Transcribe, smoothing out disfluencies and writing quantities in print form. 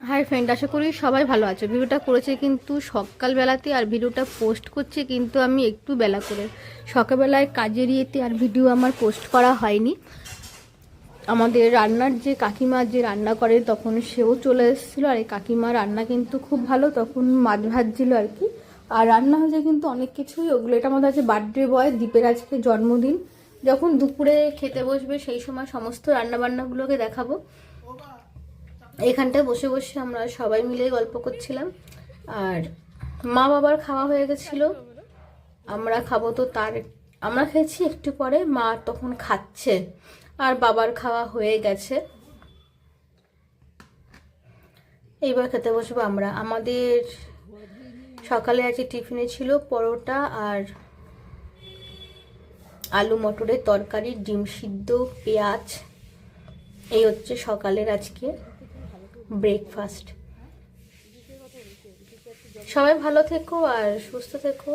Hi friend, আশা করি সবাই ভালো আছো। ভিডিওটা করেছে কিন্তু সকালবেলাতে, আর ভিডিওটা পোস্ট করছে কিন্তু আমি একটু বেলা করে। সকালবেলায় কাজের ইয়েতে আর ভিডিও আমার পোস্ট করা হয়নি। আমাদের রান্নার যে কাকিমা যে রান্না করে তখন সেও চলে এসেছিলো, আর এই কাকিমা রান্না কিন্তু খুব ভালো, তখন মাছ ভাজছিল আর কি। আর রান্না হয়েছে কিন্তু অনেক কিছুই, ওগুলো এটা আমাদের আছে বার্থডে বয় দীপের আজকে জন্মদিন। যখন দুপুরে খেতে বসবে সেই সময় সমস্ত রান্নাবান্নাগুলোকে দেখাবো। এখানটায় বসে বসে আমরা সবাই মিলে গল্প করছিলাম, আর মা বাবার খাওয়া হয়ে গেছিল, আমরা খাবো তো আমরা খেয়েছি একটু পরে, মা তখন খাচ্ছে আর বাবার খাওয়া হয়ে গেছে। এইবার খেতে বসবো আমরা। আমাদের সকালে আজকে টিফিনে ছিল পরোটা আর আলু মটরের তরকারি, ডিম সিদ্ধ, পেঁয়াজ। এই হচ্ছে সকালের আজকে ব্রেকফাস্ট। সবাই ভালো থেকো আর সুস্থ থেকো।